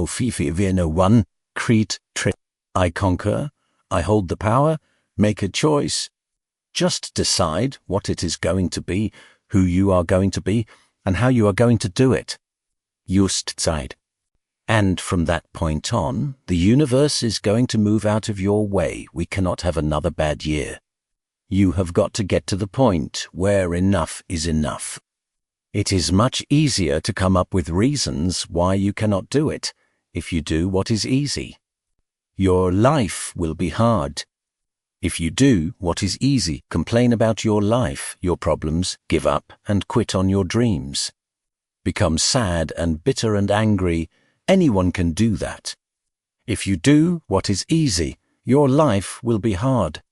Fifi Vienna 1, Crete, Tri. I conquer, I hold the power, make a choice. Just decide what it is going to be, who you are going to be, and how you are going to do it. Justzeit. And from that point on, the universe is going to move out of your way. We cannot have another bad year. You have got to get to the point where enough is enough. It is much easier to come up with reasons why you cannot do it if you do what is easy. Your life will be hard. If you do what is easy, complain about your life, your problems, give up and quit on your dreams. Become sad and bitter and angry. Anyone can do that. If you do what is easy, your life will be hard.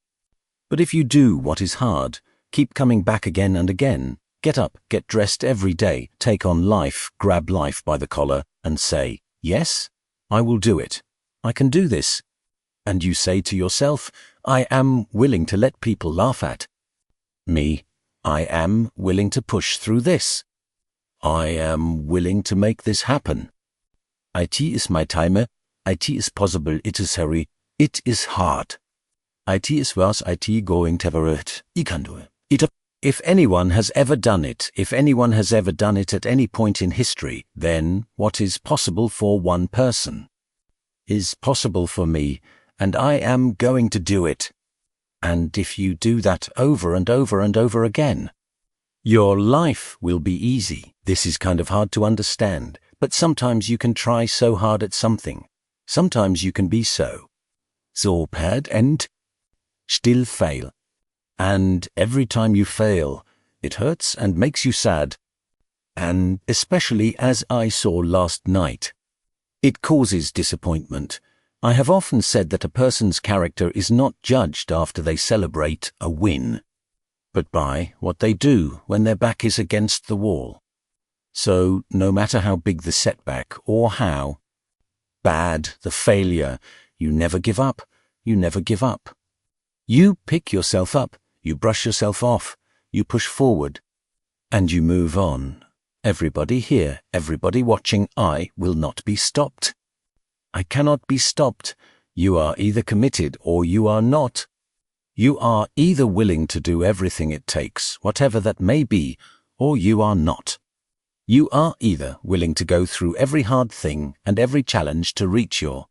But if you do what is hard, keep coming back again and again, get up, get dressed every day, take on life, grab life by the collar and say, yes, I will do it. I can do this. And you say to yourself, I am willing to let people laugh at me. I am willing to push through this. I am willing to make this happen. IT is my time. IT is possible. It is hurry. It is hard. IT is worse. IT going to it. I can do it. If anyone has ever done it, if anyone has ever done it at any point in history, then what is possible for one person is possible for me, and I am going to do it. And if you do that over and over and over again, your life will be easy. This is kind of hard to understand, but sometimes you can try so hard at something. Sometimes you can be so bad and still fail. And every time you fail, it hurts and makes you sad. And especially as I saw last night, it causes disappointment. I have often said that a person's character is not judged after they celebrate a win, but by what they do when their back is against the wall. So no matter how big the setback or how bad the failure, you never give up. You never give up. You pick yourself up. You brush yourself off, you push forward, and you move on. Everybody here, everybody watching, I will not be stopped. I cannot be stopped. You are either committed or you are not. You are either willing to do everything it takes, whatever that may be, or you are not. You are either willing to go through every hard thing and every challenge to reach your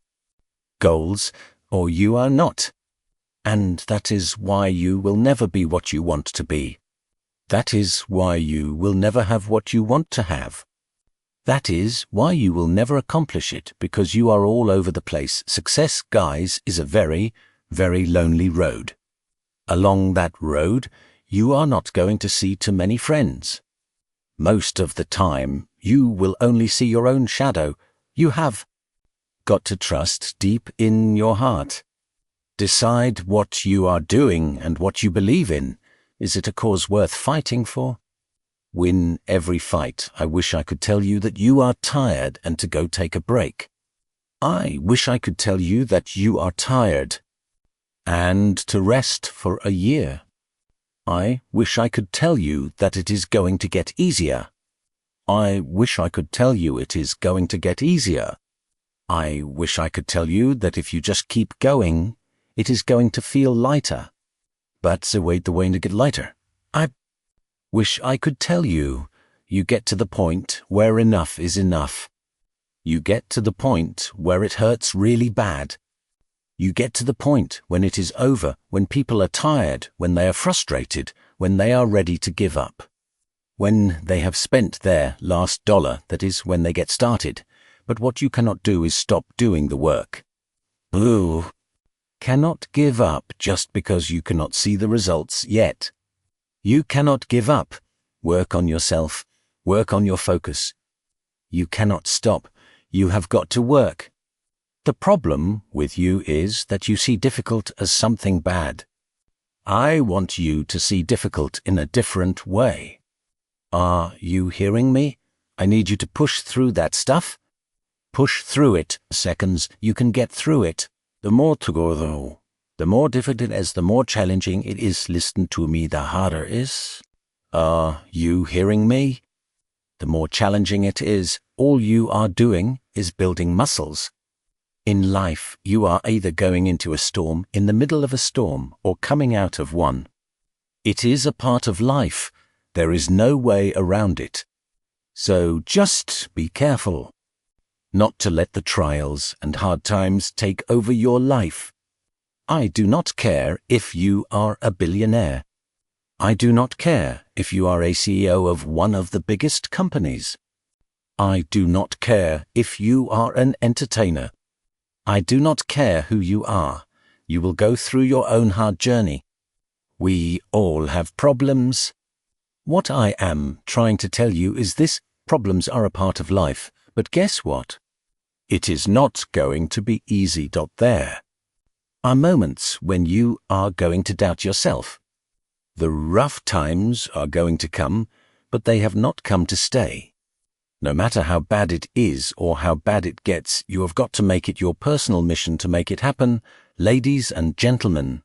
goals, or you are not. And that is why you will never be what you want to be. That is why you will never have what you want to have. That is why you will never accomplish it, because you are all over the place. Success, guys, is a very, very lonely road. Along that road, you are not going to see too many friends. Most of the time, you will only see your own shadow. You have got to trust deep in your heart. Decide what you are doing and what you believe in. Is it a cause worth fighting for? Win every fight. I wish I could tell you that you are tired and to go take a break. I wish I could tell you that you are tired and to rest for a year. I wish I could tell you that it is going to get easier. I wish I could tell you it is going to get easier. I wish I could tell you that if you just keep going, it is going to feel lighter. But so wait the way to get lighter. I wish I could tell you, you get to the point where enough is enough. You get to the point where it hurts really bad. You get to the point when it is over, when people are tired, when they are frustrated, when they are ready to give up. When they have spent their last dollar, that is when they get started. But what you cannot do is stop doing the work. Ooh. Cannot give up just because you cannot see the results yet. You cannot give up. Work on yourself. Work on your focus. You cannot stop. You have got to work. The problem with you is that you see difficult as something bad. I want you to see difficult in a different way. Are you hearing me? I need you to push through that stuff. Push through it. Seconds, you can get through it. The more to go though, the more difficult it is, the more challenging it is. Listen to me, the harder is. Are you hearing me? the more challenging it is, all you are doing is building muscles. In life, you are either going into a storm, in the middle of a storm, or coming out of one. It is a part of life. There is no way around it. So just be careful not to let the trials and hard times take over your life. I do not care if you are a billionaire. I do not care if you are a CEO of one of the biggest companies. I do not care if you are an entertainer. I do not care who you are. You will go through your own hard journey. We all have problems. What I am trying to tell you is this: problems are a part of life, but guess what? It is not going to be easy. There are moments when you are going to doubt yourself. The rough times are going to come, but they have not come to stay. No matter how bad it is or how bad it gets, you have got to make it your personal mission to make it happen, ladies and gentlemen.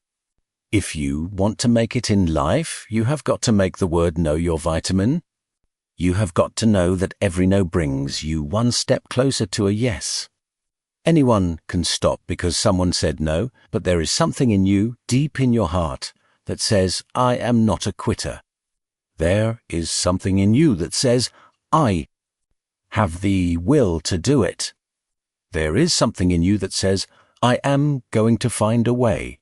If you want to make it in life, you have got to make the word no your vitamin. You have got to know that every no brings you one step closer to a yes. Anyone can stop because someone said no, but there is something in you, deep in your heart, that says, I am not a quitter. There is something in you that says, I have the will to do it. There is something in you that says, I am going to find a way.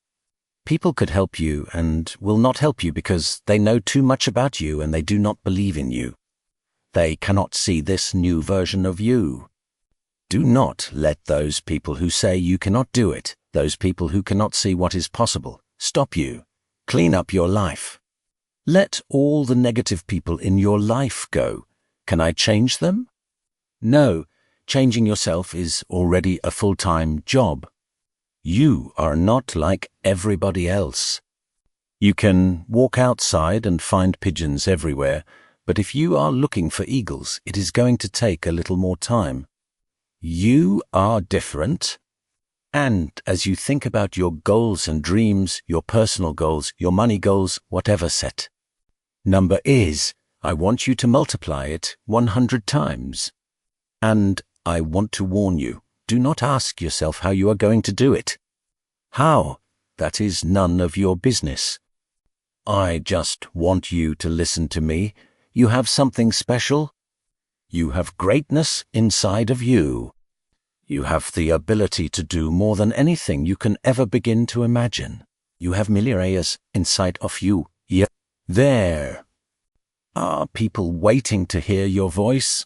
People could help you and will not help you because they know too much about you and they do not believe in you. They cannot see this new version of you. Do not let those people who say you cannot do it, those people who cannot see what is possible, stop you. Clean up your life. Let all the negative people in your life go. Can I change them? No, changing yourself is already a full-time job. You are not like everybody else. You can walk outside and find pigeons everywhere, but if you are looking for eagles, it is going to take a little more time. You are different. And as you think about your goals and dreams, your personal goals, your money goals, whatever set number is, I want you to multiply it 100 times. And I want to warn you, do not ask yourself how you are going to do it. How? That is none of your business. I just want you to listen to me. You have something special. You have greatness inside of you. You have the ability to do more than anything you can ever begin to imagine. You have millionaires inside of you. Yet there are people waiting to hear your voice.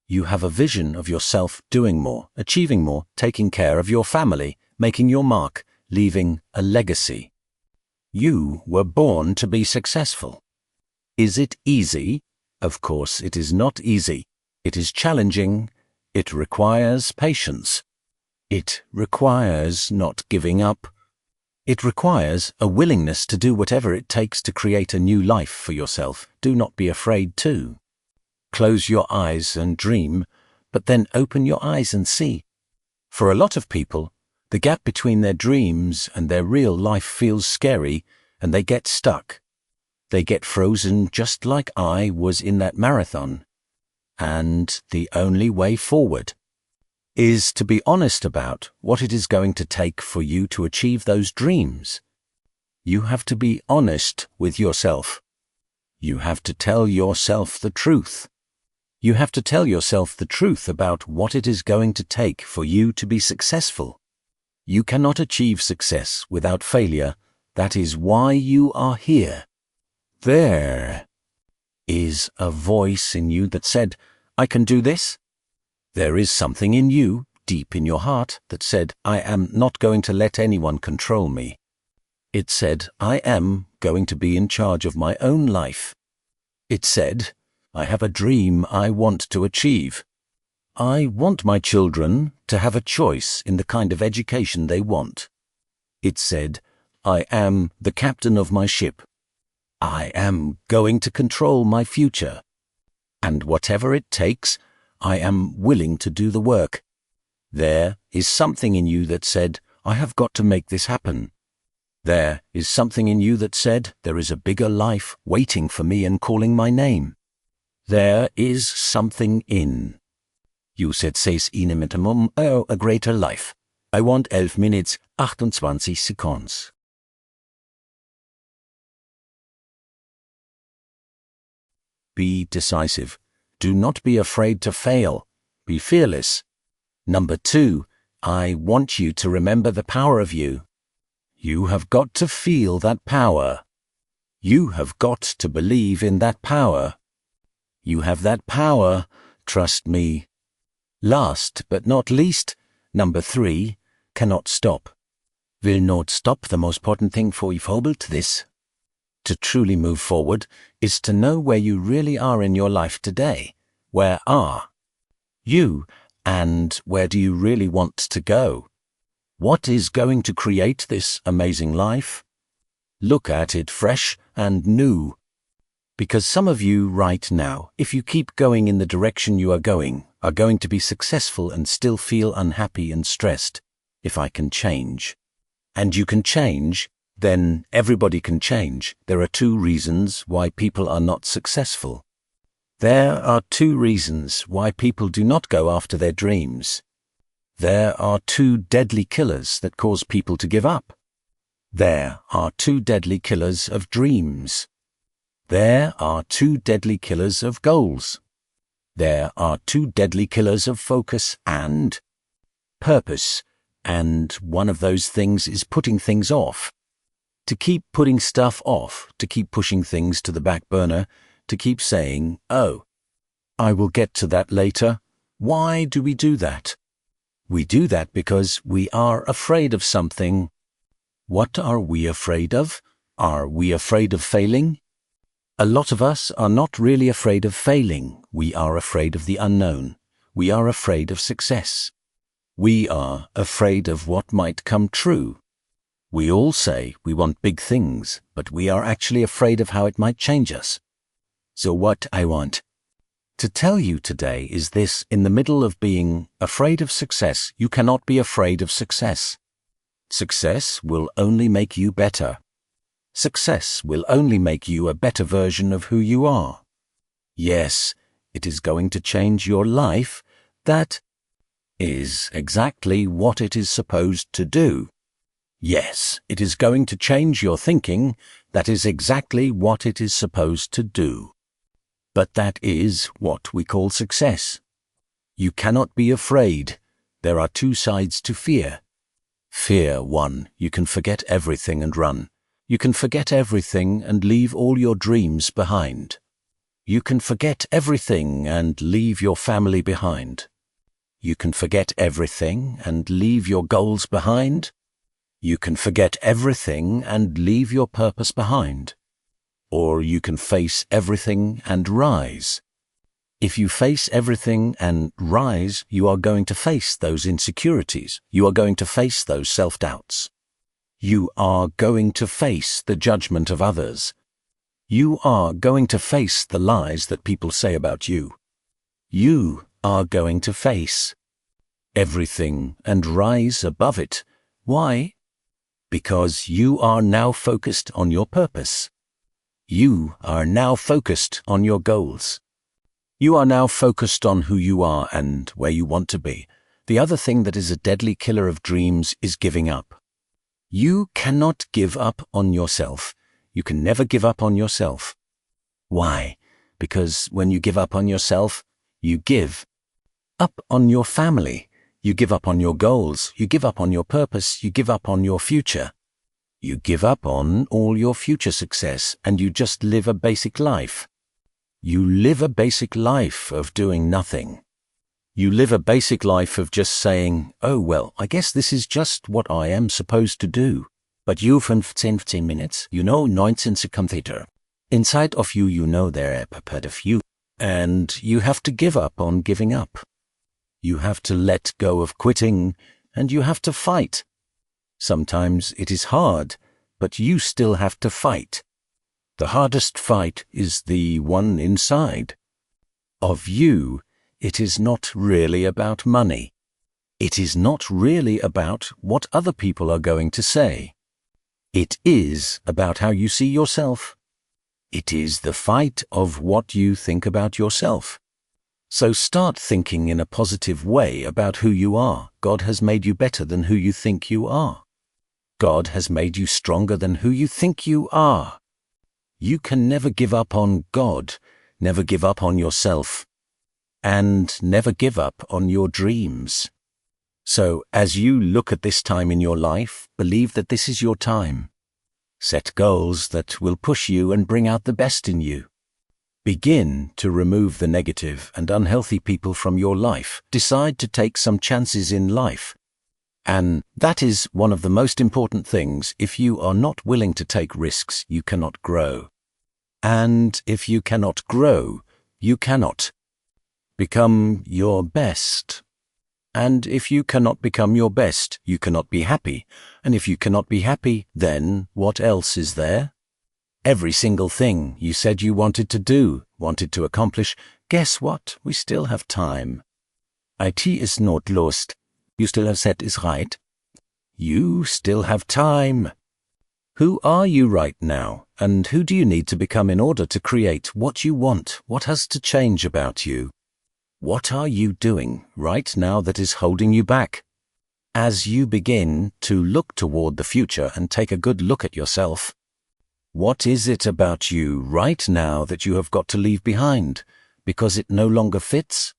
You have a vision of yourself doing more, achieving more, taking care of your family, making your mark, leaving a legacy. You were born to be successful. Is it easy? Of course, it is not easy. It is challenging. It requires patience. It requires not giving up. It requires a willingness to do whatever it takes to create a new life for yourself. Do not be afraid to. Close your eyes and dream, but then open your eyes and see. For a lot of people, the gap between their dreams and their real life feels scary, and they get stuck. They get frozen just like I was in that marathon. And the only way forward is to be honest about what it is going to take for you to achieve those dreams. You have to be honest with yourself. You have to tell yourself the truth. You have to tell yourself the truth about what it is going to take for you to be successful. You cannot achieve success without failure. That is why you are here. There is a voice in you that said, I can do this. There is something in you, deep in your heart, that said, I am not going to let anyone control me. It said, I am going to be in charge of my own life. It said, I have a dream I want to achieve. I want my children to have a choice in the kind of education they want. It said, I am the captain of my ship. I am going to control my future. And whatever it takes, I am willing to do the work. There is something in you that said, I have got to make this happen. There is something in you that said, there is a bigger life waiting for me and calling my name. There is something in. You said says in minimum a greater life. I want 11 minutes, 28 seconds. Be decisive. Do not be afraid to fail. Be fearless. Number 2, I want you to remember the power of you. You have got to feel that power. You have got to believe in that power. You have that power, trust me. Last but not least, number 3, cannot stop. Will not stop. The most important thing for you to this. To truly move forward is to know where you really are in your life today. Where are you, and where do you really want to go? What is going to create this amazing life? Look at it fresh and new. Because some of you right now, if you keep going in the direction you are going to be successful and still feel unhappy and stressed. If I can change, and you can change, then everybody can change. There are 2 reasons why people are not successful. There are 2 reasons why people do not go after their dreams. There are 2 deadly killers that cause people to give up. There are 2 deadly killers of dreams. There are 2 deadly killers of goals. There are 2 deadly killers of focus and purpose. And one of those things is putting things off. To keep putting stuff off, to keep pushing things to the back burner, to keep saying, oh, I will get to that later. Why do we do that? We do that because we are afraid of something. What are we afraid of? Are we afraid of failing? A lot of us are not really afraid of failing. We are afraid of the unknown. We are afraid of success. We are afraid of what might come true. We all say we want big things, but we are actually afraid of how it might change us. So what I want to tell you today is this: in the middle of being afraid of success, you cannot be afraid of success. Success will only make you better. Success will only make you a better version of who you are. Yes, it is going to change your life. That is exactly what it is supposed to do. Yes, it is going to change your thinking. That is exactly what it is supposed to do. But that is what we call success. You cannot be afraid. There are 2 sides to fear. Fear 1, you can forget everything and run. You can forget everything and leave all your dreams behind. You can forget everything and leave your family behind. You can forget everything and leave your goals behind. You can forget everything and leave your purpose behind. Or you can face everything and rise. If you face everything and rise, you are going to face those insecurities. You are going to face those self-doubts. You are going to face the judgment of others. You are going to face the lies that people say about you. You are going to face everything and rise above it. Why? Because you are now focused on your purpose. You are now focused on your goals. You are now focused on who you are and where you want to be. The other thing that is a deadly killer of dreams is giving up. You cannot give up on yourself. You can never give up on yourself. Why? Because when you give up on yourself, you give up on your family. You give up on your goals. You give up on your purpose. You give up on your future. You give up on all your future success, and you just live a basic life. You live a basic life of doing nothing. You live a basic life of just saying, oh, well, I guess this is just what I am supposed to do. But you 15 minutes, 19 seconds later. Inside of you, you know there are part of you. And you have to give up on giving up. You have to let go of quitting, and you have to fight. Sometimes it is hard, but you still have to fight. The hardest fight is the one inside of you. It is not really about money. It is not really about what other people are going to say. It is about how you see yourself. It is the fight of what you think about yourself. So start thinking in a positive way about who you are. God has made you better than who you think you are. God has made you stronger than who you think you are. You can never give up on God, never give up on yourself, and never give up on your dreams. So as you look at this time in your life, believe that this is your time. Set goals that will push you and bring out the best in you. Begin to remove the negative and unhealthy people from your life. Decide to take some chances in life. And that is one of the most important things. If you are not willing to take risks, you cannot grow. And if you cannot grow, you cannot become your best. And if you cannot become your best, you cannot be happy. And if you cannot be happy, then what else is there? Every single thing you said you wanted to do, wanted to accomplish, guess what? We still have time. IT is not lost. You still have set is right. You still have time. Who are you right now? And who do you need to become in order to create what you want? What has to change about you? What are you doing right now that is holding you back? As you begin to look toward the future and take a good look at yourself, what is it about you right now that you have got to leave behind because it no longer fits?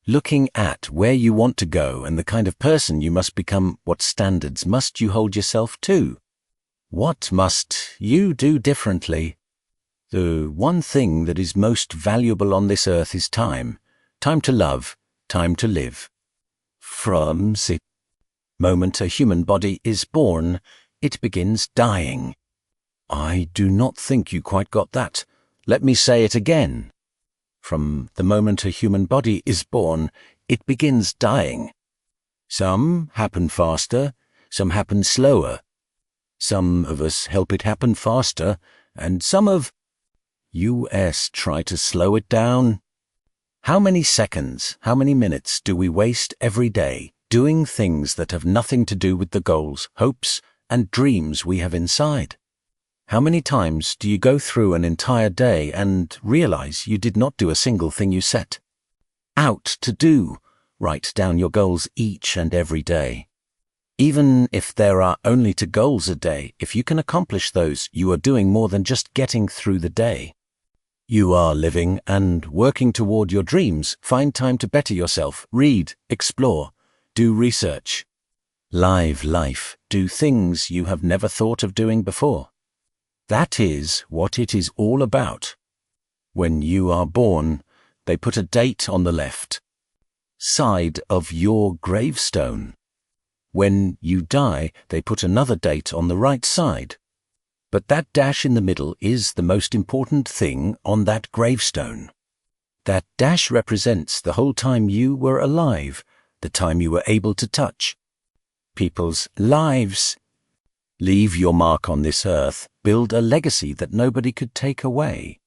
Looking at where you want to go and the kind of person you must become, what standards must you hold yourself to? What must you do differently? The one thing that is most valuable on this earth is time. Time to love, time to live. From the moment a human body is born, it begins dying. I do not think you quite got that. Let me say it again. From the moment a human body is born, it begins dying. Some happen faster, some happen slower. Some of us help it happen faster, and some of us try to slow it down. How many seconds, how many minutes do we waste every day doing things that have nothing to do with the goals, hopes, and dreams we have inside? How many times do you go through an entire day and realize you did not do a single thing you set out to do? Write down your goals each and every day. Even if there are only 2 goals a day, if you can accomplish those, you are doing more than just getting through the day. You are living and working toward your dreams. Find time to better yourself. Read, explore, do research. Live life. Do things you have never thought of doing before. That is what it is all about. When you are born, they put a date on the left side of your gravestone. When you die, they put another date on the right side. But that dash in the middle is the most important thing on that gravestone. That dash represents the whole time you were alive, the time you were able to touch people's lives. Leave your mark on this earth. Build a legacy that nobody could take away.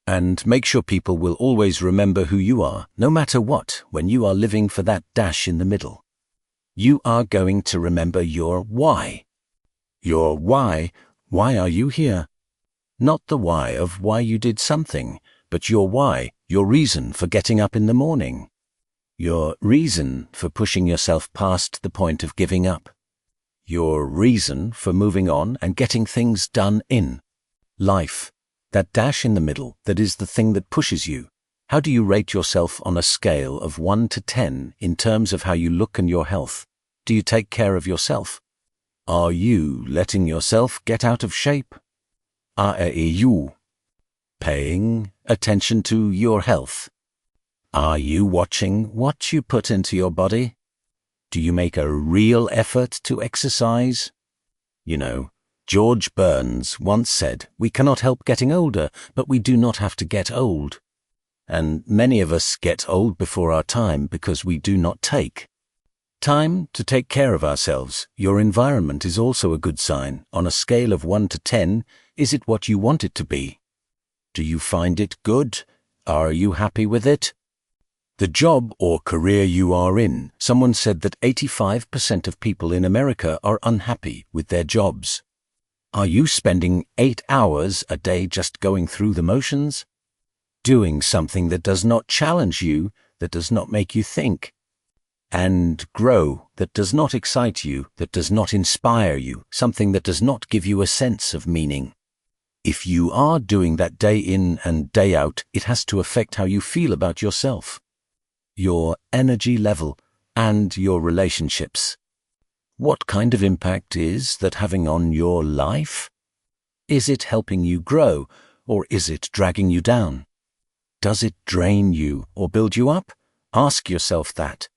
And make sure people will always remember who you are, no matter what, when you are living for that dash in the middle. You are going to remember your why. Your why. Why are you here? Not the why of why you did something, but your why, your reason for getting up in the morning. Your reason for pushing yourself past the point of giving up. Your reason for moving on and getting things done in life. That dash in the middle, that is the thing that pushes you. How do you rate yourself on a scale of 1 to 10 in terms of how you look and your health? Do you take care of yourself? Are you letting yourself get out of shape? Are you paying attention to your health? Are you watching what you put into your body? Do you make a real effort to exercise? You know, George Burns once said, "We cannot help getting older, but we do not have to get old." And many of us get old before our time because we do not take time to take care of ourselves. Your environment is also a good sign. On a scale of 1 to 10, is it what you want it to be? Do you find it good? Are you happy with it? The job or career you are in. Someone said that 85% of people in America are unhappy with their jobs. Are you spending 8 hours a day just going through the motions? Doing something that does not challenge you, that does not make you think and grow, that does not excite you, that does not inspire you, something that does not give you a sense of meaning. If you are doing that day in and day out, it has to affect how you feel about yourself, your energy level, and your relationships. What kind of impact is that having on your life? Is it helping you grow, or is it dragging you down? Does it drain you or build you up? Ask yourself that.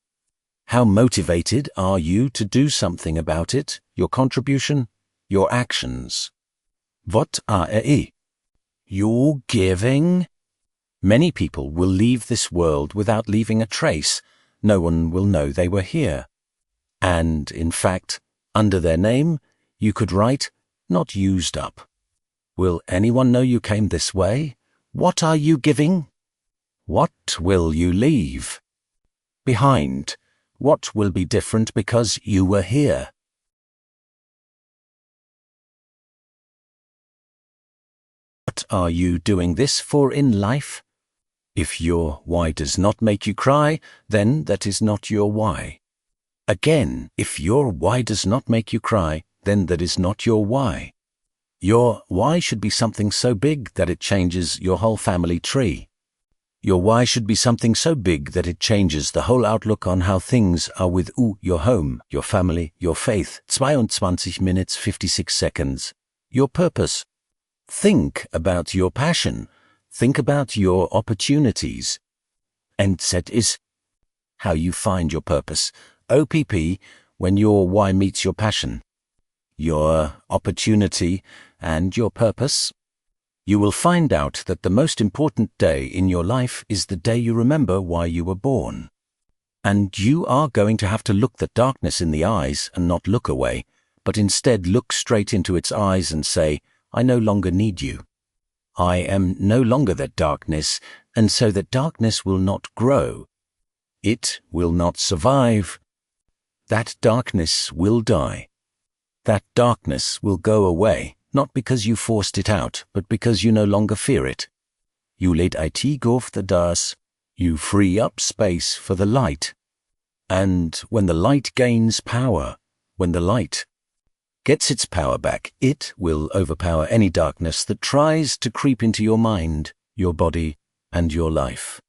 How motivated are you to do something about it, your contribution, your actions? What are you giving? Many people will leave this world without leaving a trace. No one will know they were here. And, in fact, under their name, you could write, not used up. Will anyone know you came this way? What are you giving? What will you leave behind? What will be different because you were here? What are you doing this for in life? If your why does not make you cry, then that is not your why. Again, if your why does not make you cry, then that is not your why. Your why should be something so big that it changes your whole family tree. Your why should be something so big that it changes the whole outlook on how things are with your home, your family, your faith. 22 minutes, 56 seconds. Your purpose. Think about your passion. Think about your opportunities. NZ is how you find your purpose. OPP, when your why meets your passion, your opportunity, and your purpose. You will find out that the most important day in your life is the day you remember why you were born. And you are going to have to look the darkness in the eyes and not look away, but instead look straight into its eyes and say, I no longer need you. I am no longer that darkness, and so that darkness will not grow. It will not survive. That darkness will die. That darkness will go away. Not because you forced it out, but because you no longer fear it. You let it go for the das. You free up space for the light. And when the light gains power, when the light gets its power back, it will overpower any darkness that tries to creep into your mind, your body, and your life.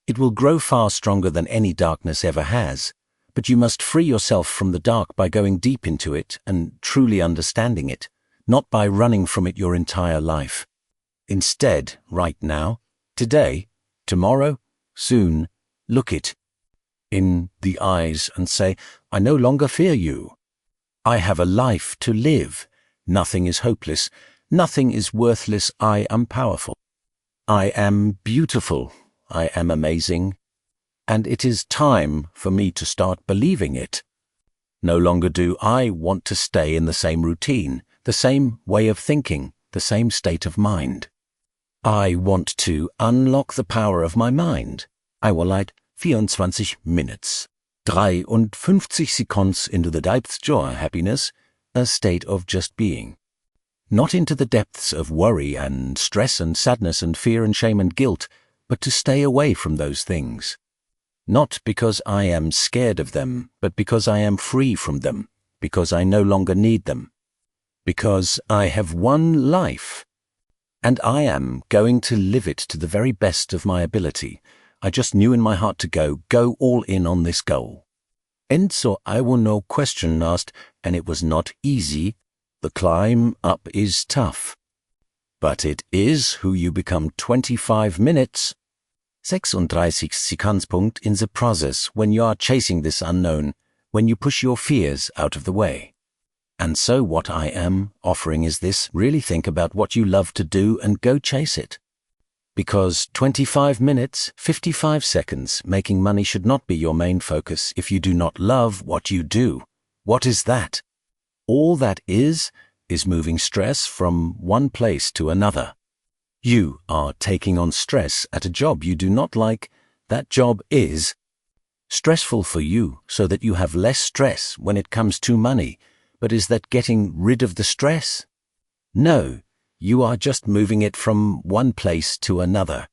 It will grow far stronger than any darkness ever has, but you must free yourself from the dark by going deep into it and truly understanding it. Not by running from it your entire life. Instead, right now, today, tomorrow, soon, look it in the eyes and say, I no longer fear you. I have a life to live. Nothing is hopeless. Nothing is worthless. I am powerful. I am beautiful. I am amazing. And it is time for me to start believing it. No longer do I want to stay in the same routine, the same way of thinking, the same state of mind. I want to unlock the power of my mind. I will light 24 minutes, 53 seconds into the depths of joy, happiness, a state of just being. Not into the depths of worry and stress and sadness and fear and shame and guilt, but to stay away from those things. Not because I am scared of them, but because I am free from them, because I no longer need them. Because I have one life, and I am going to live it to the very best of my ability. I just knew in my heart to go all in on this goal. And so I will no question asked, and it was not easy. The climb up is tough. But it is who you become 25 minutes, 36 seconds point in the process when you are chasing this unknown, when you push your fears out of the way. And so what I am offering is this, really think about what you love to do and go chase it. Because 25 minutes, 55 seconds, making money should not be your main focus if you do not love what you do. What is that? All that is moving stress from one place to another. You are taking on stress at a job you do not like. That job is stressful for you so that you have less stress when it comes to money. But is that getting rid of the stress? No, you are just moving it from one place to another.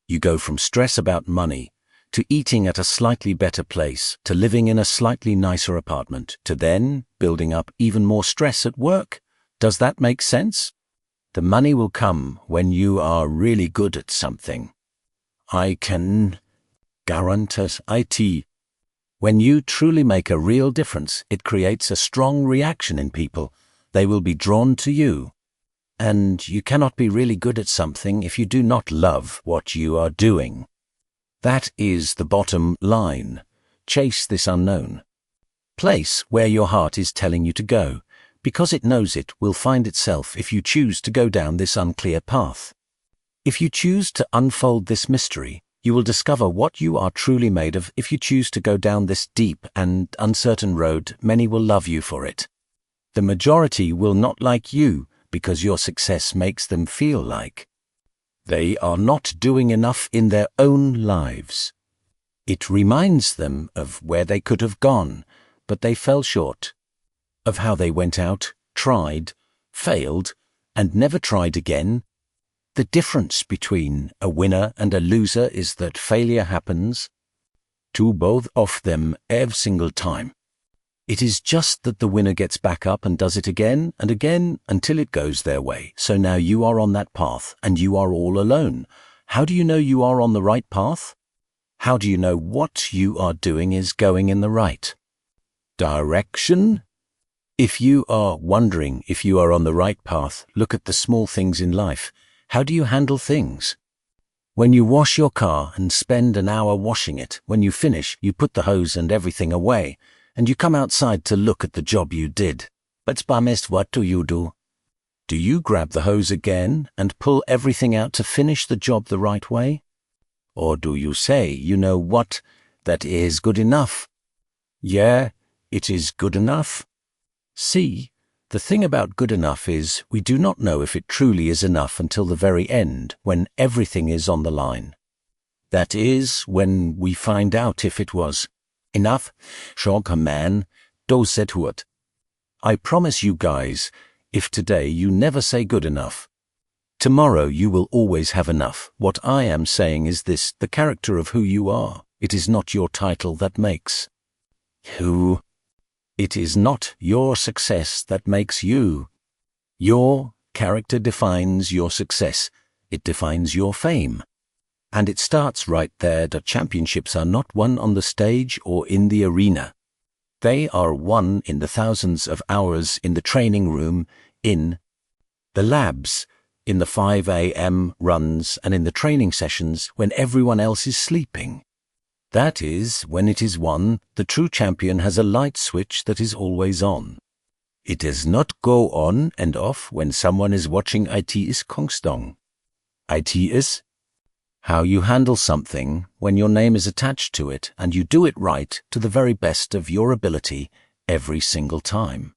You go from stress about money, to eating at a slightly better place, to living in a slightly nicer apartment, to then building up even more stress at work. Does that make sense? The money will come when you are really good at something. I can guarantee it. When you truly make a real difference, it creates a strong reaction in people. They will be drawn to you. And you cannot be really good at something if you do not love what you are doing. That is the bottom line. Chase this unknown place where your heart is telling you to go, because it knows it will find itself if you choose to go down this unclear path. If you choose to unfold this mystery, you will discover what you are truly made of. If you choose to go down this deep and uncertain road, many will love you for it. The majority will not like you because your success makes them feel like they are not doing enough in their own lives. It reminds them of where they could have gone, but they fell short, of how they went out, tried, failed, and never tried again. The difference between a winner and a loser is that failure happens to both of them every single time. It is just that the winner gets back up and does it again and again until it goes their way. So now you are on that path and you are all alone. How do you know you are on the right path? How do you know what you are doing is going in the right direction? If you are wondering if you are on the right path, look at the small things in life. How do you handle things? When you wash your car and spend an hour washing it, when you finish, you put the hose and everything away, and you come outside to look at the job you did. But Spamist, what do you do? Do you grab the hose again and pull everything out to finish the job the right way? Or do you say, you know what, that is good enough? Yeah, it is good enough. See, the thing about good enough is we do not know if it truly is enough until the very end, when everything is on the line. That is when we find out if it was enough. Shonka man, do said what. I promise you guys, if today you never say good enough, tomorrow you will always have enough. What I am saying is this, the character of who you are. It is not your title that makes who. It is not your success that makes you. Your character defines your success. It defines your fame. And it starts right there. The championships are not won on the stage or in the arena. They are won in the thousands of hours in the training room, in the labs, in the 5 a.m. runs, and in the training sessions when everyone else is sleeping. That is, when it is won, the true champion has a light switch that is always on. It does not go on and off when someone is watching. It is kongstong. It is how you handle something when your name is attached to it and you do it right to the very best of your ability every single time.